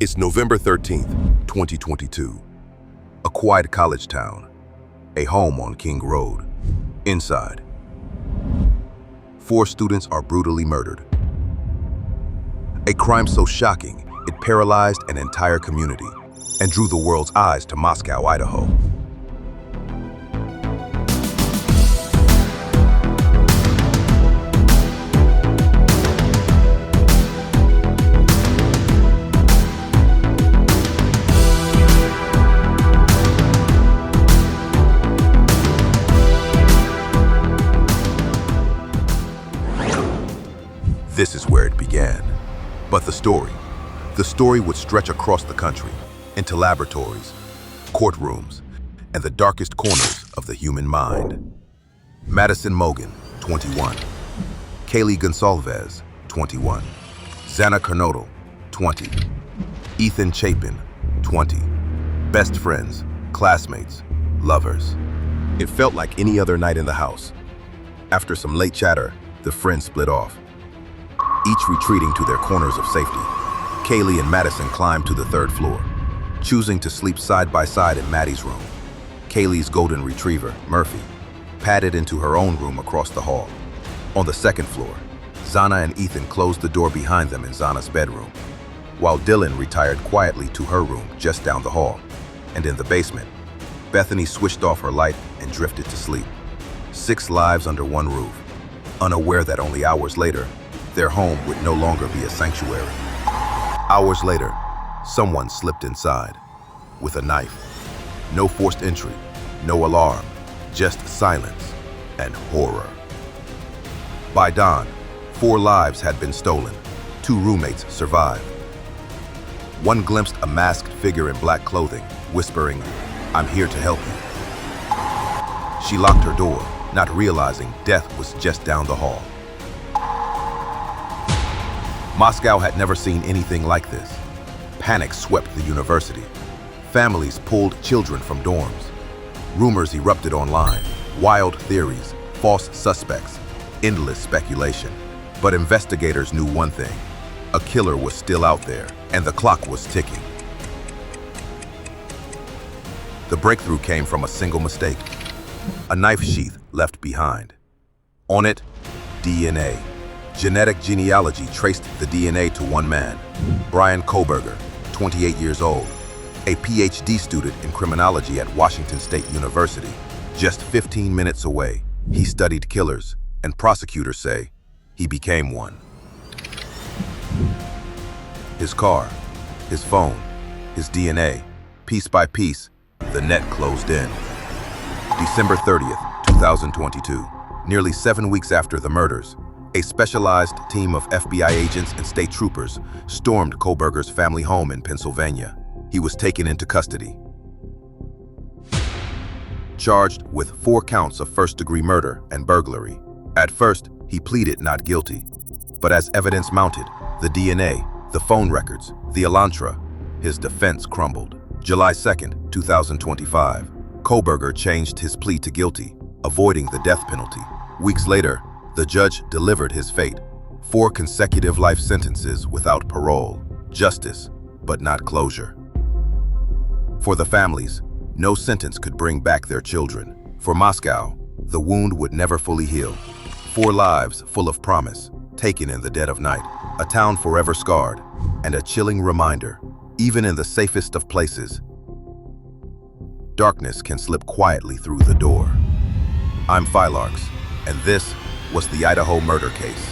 It's November 13th, 2022. A quiet college town. A home on King Road. Inside, 4 students are brutally murdered. A crime so shocking, it paralyzed an entire community and drew the world's eyes to Moscow, Idaho. This is where it began. But the story would stretch across the country, into laboratories, courtrooms, and the darkest corners of the human mind. Madison Mogen, 21. Kaylee Goncalves, 21. Xana Kernodle, 20. Ethan Chapin, 20. Best friends, classmates, lovers. It felt like any other night in the house. After some late chatter, the friends split off, each retreating to their corners of safety. Kaylee and Madison climbed to the 3rd floor, choosing to sleep side by side in Maddie's room. Kaylee's golden retriever, Murphy, padded into her own room across the hall. On the 2nd floor, Xana and Ethan closed the door behind them in Xana's bedroom, while Dylan retired quietly to her room just down the hall. And in the basement, Bethany switched off her light and drifted to sleep. 6 lives under one roof, unaware that only hours later, their home would no longer be a sanctuary. Hours later, someone slipped inside with a knife. No forced entry, no alarm, just silence and horror. By dawn, 4 lives had been stolen. 2 roommates survived. One glimpsed a masked figure in black clothing, whispering, "I'm here to help you." She locked her door, not realizing death was just down the hall. Moscow had never seen anything like this. Panic swept the university. Families pulled children from dorms. Rumors erupted online, wild theories, false suspects, endless speculation. But investigators knew one thing: a killer was still out there, and the clock was ticking. The breakthrough came from a single mistake: a knife sheath left behind. On it, DNA. Genetic genealogy traced the DNA to one man, Bryan Kohberger, 28 years old, a PhD student in criminology at Washington State University. Just 15 minutes away, he studied killers, and prosecutors say he became one. His car, his phone, his DNA, piece by piece, the net closed in. December 30th, 2022, nearly 7 weeks after the murders, a specialized team of FBI agents and state troopers stormed Kohberger's family home in Pennsylvania. He was taken into custody, charged with 4 counts of first-degree murder and burglary. At first, he pleaded not guilty, but as evidence mounted, the DNA, the phone records, the Elantra, his defense crumbled. July 2nd, 2025, Kohberger changed his plea to guilty, avoiding the death penalty. Weeks later, the judge delivered his fate: 4 consecutive life sentences without parole. Justice, but not closure. For the families, no sentence could bring back their children. For Moscow, the wound would never fully heal. 4 lives full of promise, taken in the dead of night. A town forever scarred, and a chilling reminder: even in the safest of places, darkness can slip quietly through the door. I'm Fylarx, and this was the Idaho murder case.